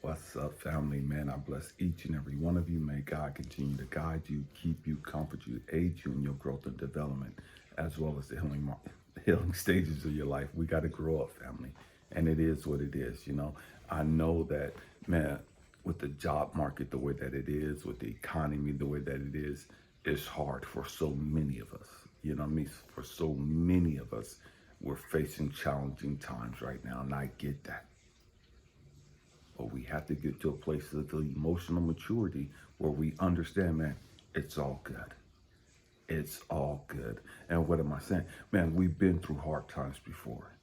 What's up, family? Man, I bless each and every one of you. May God continue to guide you, keep you, comfort you, aid you in your growth and development, as well as the healing stages of your life. We got to grow up, family, and it is what it is. I know that, man, with the job market the way that it is, with the economy the way that it is, it's hard for so many of us. You know what I mean? For so many of us, we're facing challenging times right now, and I get that. But we have to get to a place of emotional maturity where we understand, man, it's all good. It's all good. And what am I saying? Man, we've been through hard times before.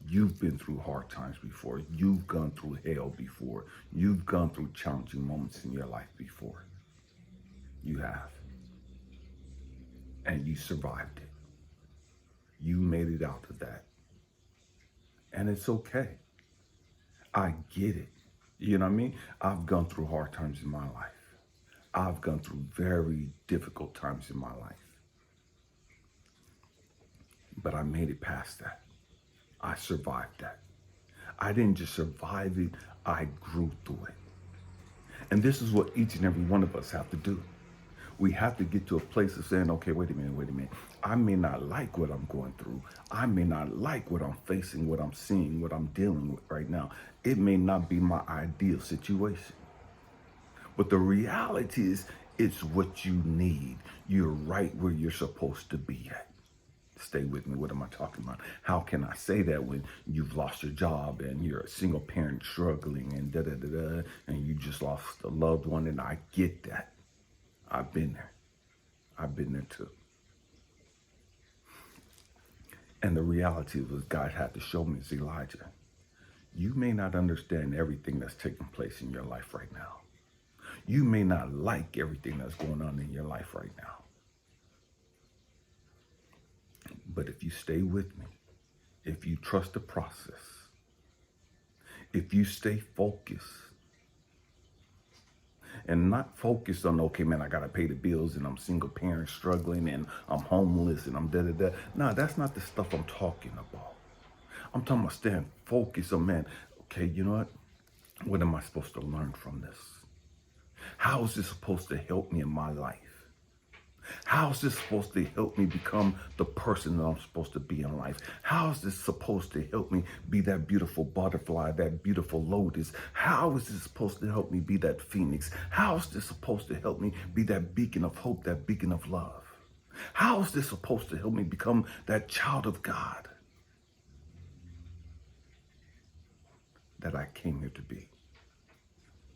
You've been through hard times before. You've gone through hell before. You've gone through challenging moments in your life before. You have. And you survived it. You made it out of that. And it's okay. I get it. You know what I mean? I've gone through hard times in my life. I've gone through very difficult times in my life. But I made it past that. I survived that. I didn't just survive it, I grew through it. And this is what each and every one of us have to do. We have to get to a place of saying, okay, wait a minute. I may not like what I'm going through. I may not like what I'm facing, what I'm seeing, what I'm dealing with right now. It may not be my ideal situation. But the reality is, it's what you need. You're right where you're supposed to be at. Stay with me. What am I talking about? How can I say that when you've lost your job and you're a single parent struggling and and you just lost a loved one? And I get that. I've been there. I've been there too. And the reality was, God had to show me, Elijah, you may not understand everything that's taking place in your life right now. You may not like everything that's going on in your life right now. But if you stay with me, if you trust the process, if you stay focused, and not focused on, okay, man, I got to pay the bills and I'm single parent struggling and I'm homeless and I'm da-da-da. No, that's not the stuff I'm talking about. I'm talking about staying focused on, man, okay, you know what am I supposed to learn from this? How is this supposed to help me in my life? How is this supposed to help me become the person that I'm supposed to be in life? How is this supposed to help me be that beautiful butterfly, that beautiful lotus? How is this supposed to help me be that phoenix? How is this supposed to help me be that beacon of hope, that beacon of love? How is this supposed to help me become that child of God that I came here to be?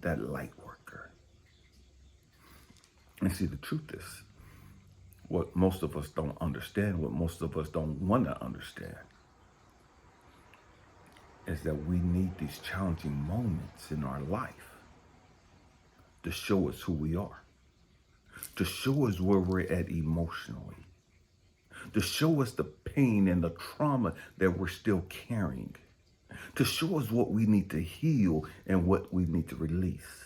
That light worker. And see, the truth is, what most of us don't understand, what most of us don't want to understand, is that we need these challenging moments in our life to show us who we are, to show us where we're at emotionally, to show us the pain and the trauma that we're still carrying, to show us what we need to heal and what we need to release.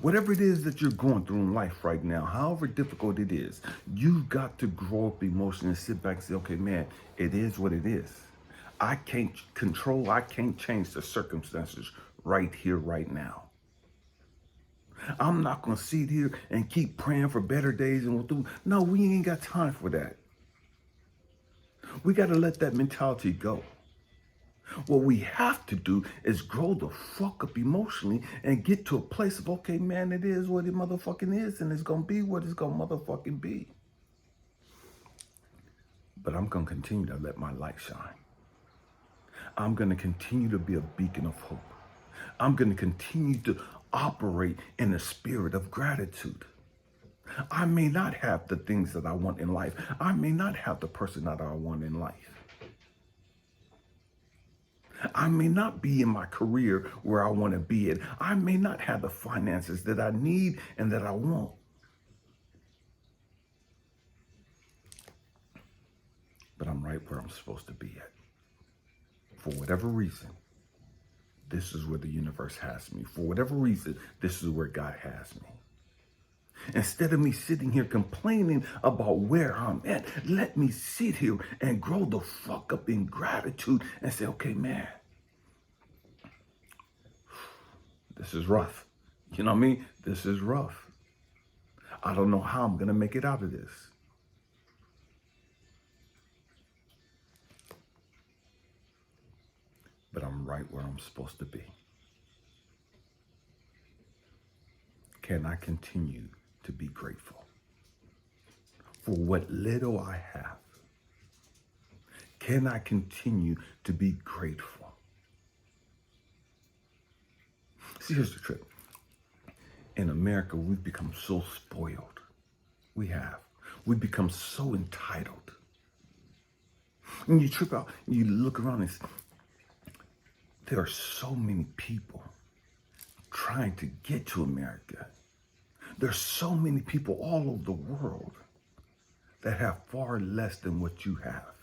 Whatever it is that you're going through in life right now, however difficult it is, you've got to grow up emotionally and sit back and say, okay, man, it is what it is. I can't change the circumstances right here, right now. I'm not going to sit here and keep praying for better days and we'll do. No, we ain't got time for that. We got to let that mentality go. What we have to do is grow the fuck up emotionally and get to a place of, okay, man, it is what it motherfucking is and it's going to be what it's going to motherfucking be. But I'm going to continue to let my light shine. I'm going to continue to be a beacon of hope. I'm going to continue to operate in a spirit of gratitude. I may not have the things that I want in life. I may not have the person that I want in life. I may not be in my career where I want to be in. I may not have the finances that I need and that I want. But I'm right where I'm supposed to be at. For whatever reason, this is where the universe has me. For whatever reason, this is where God has me. Instead of me sitting here complaining about where I'm at, let me sit here and grow the fuck up in gratitude and say, okay, man, This is rough. You know what I mean? This is rough. I don't know how I'm going to make it out of this. But I'm right where I'm supposed to be. Can I continue to be grateful for what little I have? Can I continue to be grateful? See, here's the trick. In America, we've become so spoiled. We have. We've become so entitled. When you trip out, you look around and there are so many people trying to get to America. There's so many people all over the world that have far less than what you have.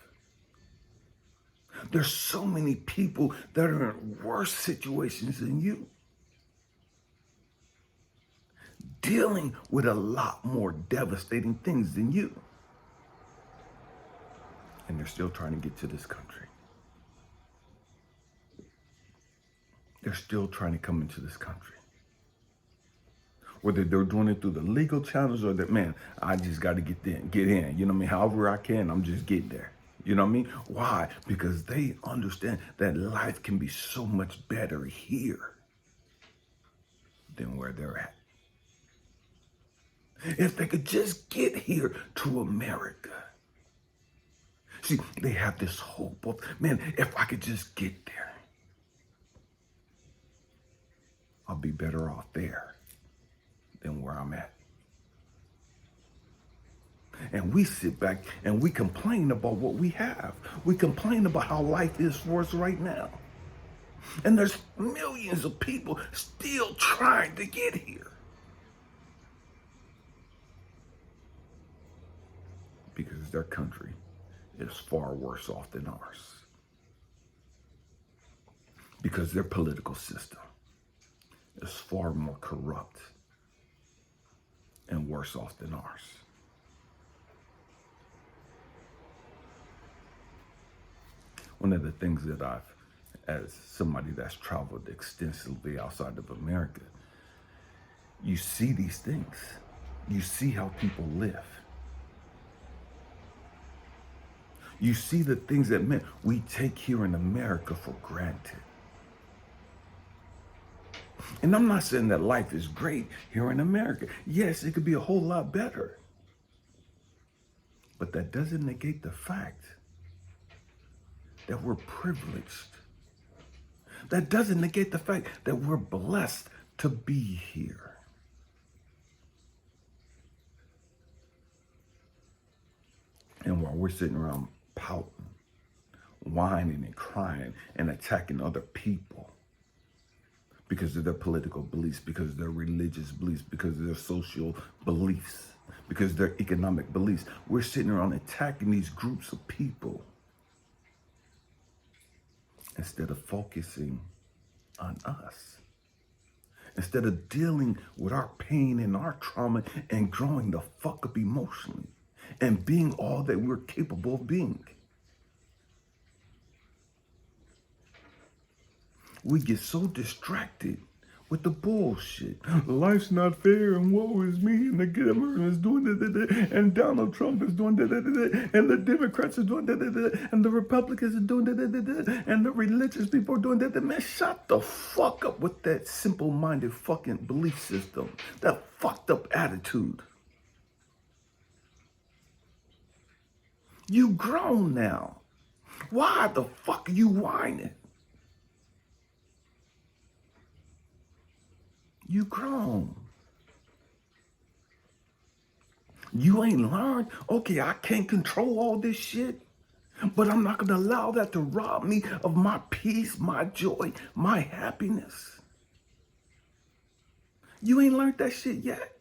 There's so many people that are in worse situations than you, dealing with a lot more devastating things than you. And they're still trying to get to this country. They're still trying to come into this country. Whether they're doing it through the legal channels or that, man, I just got to get in. You know what I mean? However I can, I'm just getting there. You know what I mean? Why? Because they understand that life can be so much better here than where they're at. If they could just get here to America. See, they have this hope of, man, if I could just get there, I'll be better off there than where I'm at. And we sit back and we complain about what we have. We complain about how life is for us right now. And there's millions of people still trying to get here. Because their country is far worse off than ours. Because their political system is far more corrupt and worse off than ours. One of the things that as somebody that's traveled extensively outside of America, you see these things. You see how people live. You see the things that we take here in America for granted. And I'm not saying that life is great here in America. Yes, it could be a whole lot better. But that doesn't negate the fact that we're privileged. That doesn't negate the fact that we're blessed to be here. And while we're sitting around pouting, whining and crying and attacking other people because of their political beliefs, because of their religious beliefs, because of their social beliefs, because of their economic beliefs, we're sitting around attacking these groups of people instead of focusing on us. Instead of dealing with our pain and our trauma and growing the fuck up emotionally and being all that we're capable of being. We get so distracted with the bullshit. Life's not fair and woe is me and the government is doing that and Donald Trump is doing that and the Democrats are doing that and the Republicans are doing that and the religious people are doing that. Man, shut the fuck up with that simple-minded fucking belief system. That fucked up attitude. You grown now. Why the fuck are you whining? You grown. You ain't learned. Okay, I can't control all this shit, but I'm not going to allow that to rob me of my peace, my joy, my happiness. You ain't learned that shit yet.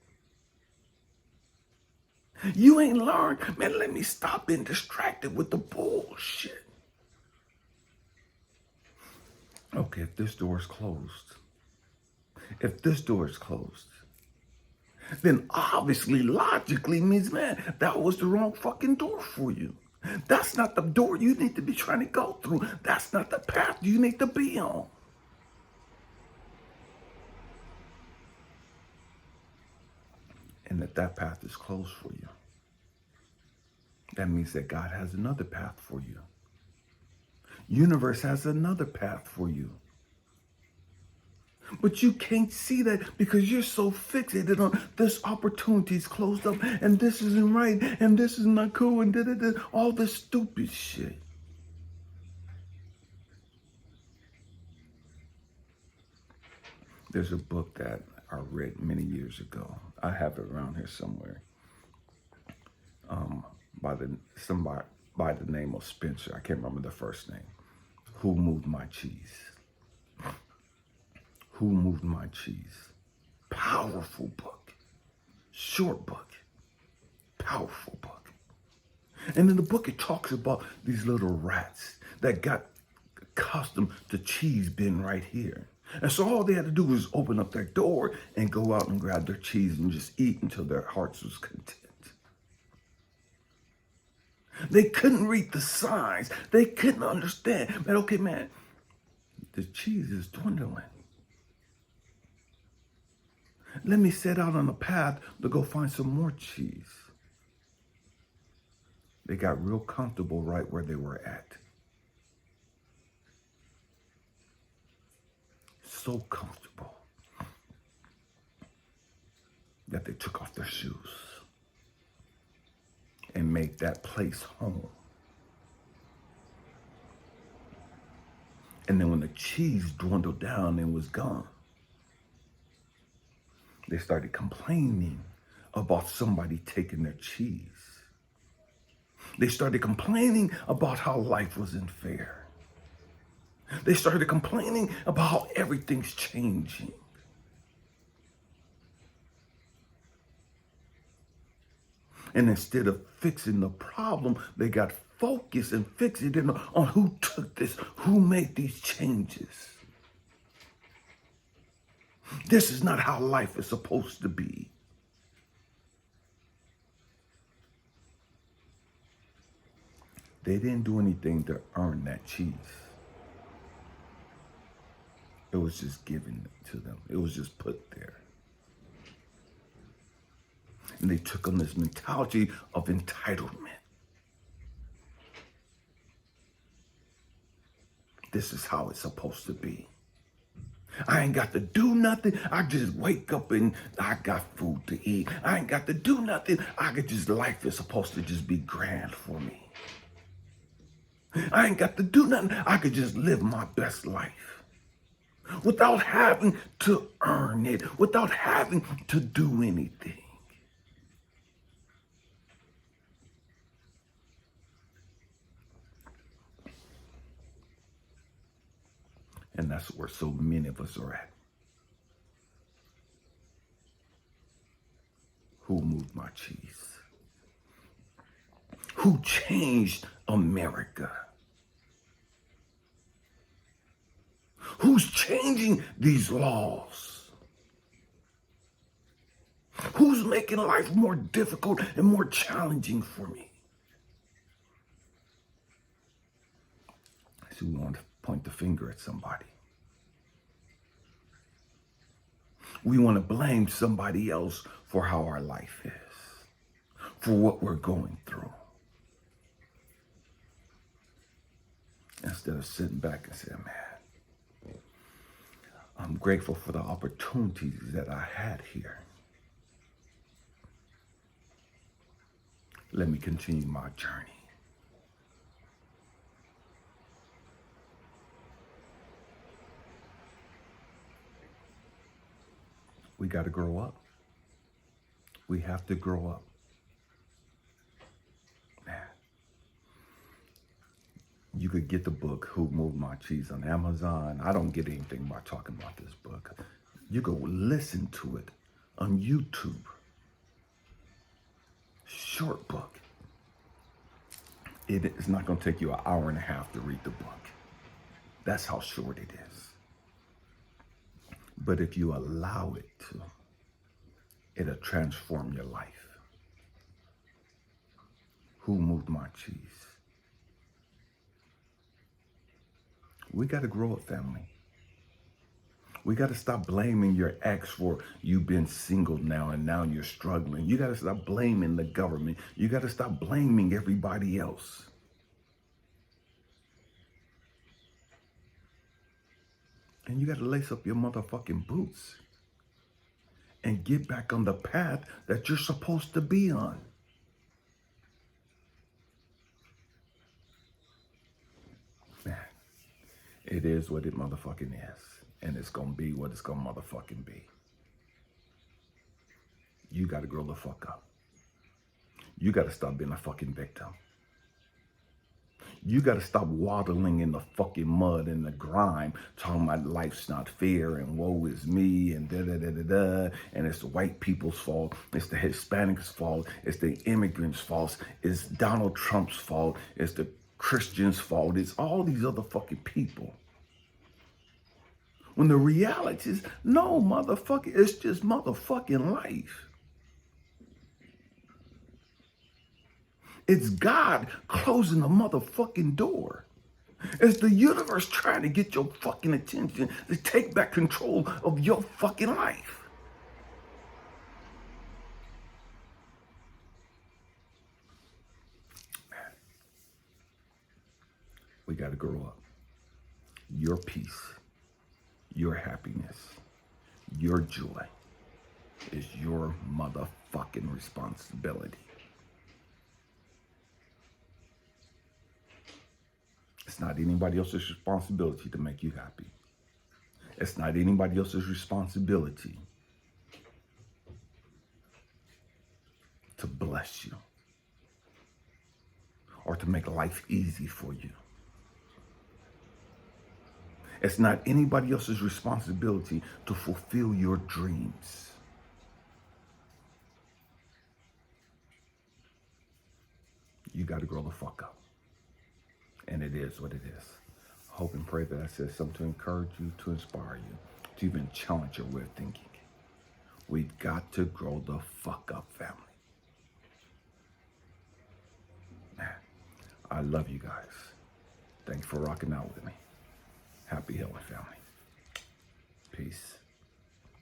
You ain't learned, man, let me stop being distracted with the bullshit. Okay, if this door is closed, then obviously, logically means, man, that was the wrong fucking door for you. That's not the door you need to be trying to go through. That's not the path you need to be on. if that path is closed for you, that means that God has another path for you. Universe has another path for you. But you can't see that because you're so fixated on this opportunity's closed up and this isn't right and this is not cool and all this stupid shit. There's a book that I read many years ago. I have it around here somewhere. Somebody by the name of Spencer. I can't remember the first name. Who Moved My Cheese? Who Moved My Cheese? Powerful book. Short book. Powerful book. And in the book, it talks about these little rats that got accustomed to cheese being right here. And so all they had to do was open up their door and go out and grab their cheese and just eat until their hearts was content. They couldn't read the signs. They couldn't understand. Man, okay, man, the cheese is dwindling. Let me set out on a path to go find some more cheese. They got real comfortable right where they were at. So comfortable that they took off their shoes and made that place home. And then when the cheese dwindled down and was gone, they started complaining about somebody taking their cheese. They started complaining about how life wasn't fair. They started complaining about how everything's changing. And instead of fixing the problem, they got focused and fixated on who took this, who made these changes. This is not how life is supposed to be. They didn't do anything to earn that cheese. It was just given to them. It was just put there. And they took on this mentality of entitlement. This is how it's supposed to be. I ain't got to do nothing. I just wake up and I got food to eat. I ain't got to do nothing. I could just, life is supposed to just be grand for me. I ain't got to do nothing. I could just live my best life without having to earn it, without having to do anything. And that's where so many of us are at. Who moved my cheese? Who changed America? Who's changing these laws? Who's making life more difficult and more challenging for me? So we want to point the finger at somebody. We want to blame somebody else for how our life is, for what we're going through. Instead of sitting back and saying, man, I'm grateful for the opportunities that I had here. Let me continue my journey. We got to grow up. We have to grow up. Man, you could get the book, Who Moved My Cheese, on Amazon. I don't get anything by talking about this book. You go listen to it on YouTube. Short book. It is not going to take you an hour and a half to read the book. That's how short it is. But if you allow it to, it'll transform your life. Who moved my cheese? We got to grow up, family. We got to stop blaming your ex for you being single now and now you're struggling. You got to stop blaming the government. You got to stop blaming everybody else. And you got to lace up your motherfucking boots and get back on the path that you're supposed to be on. Man, it is what it motherfucking is. And it's going to be what it's going to motherfucking be. You got to grow the fuck up. You got to stop being a fucking victim. You got to stop waddling in the fucking mud and the grime, talking about life's not fair and woe is me and da-da-da-da-da, and it's the white people's fault, it's the Hispanics' fault, it's the immigrants' fault, it's Donald Trump's fault, it's the Christians' fault, it's all these other fucking people. When the reality is, no, motherfucker, it's just motherfucking life. It's God closing the motherfucking door. It's the universe trying to get your fucking attention to take back control of your fucking life. Man, we got to grow up. Your peace, your happiness, your joy is your motherfucking responsibility. It's not anybody else's responsibility to make you happy. It's not anybody else's responsibility to bless you or to make life easy for you. It's not anybody else's responsibility to fulfill your dreams. You got to grow the fuck up. And it is what it is. Hope and pray that I said something to encourage you, to inspire you, to even challenge your way of thinking. We've got to grow the fuck up, family. Man, I love you guys. Thanks for rocking out with me. Happy healing, family. Peace.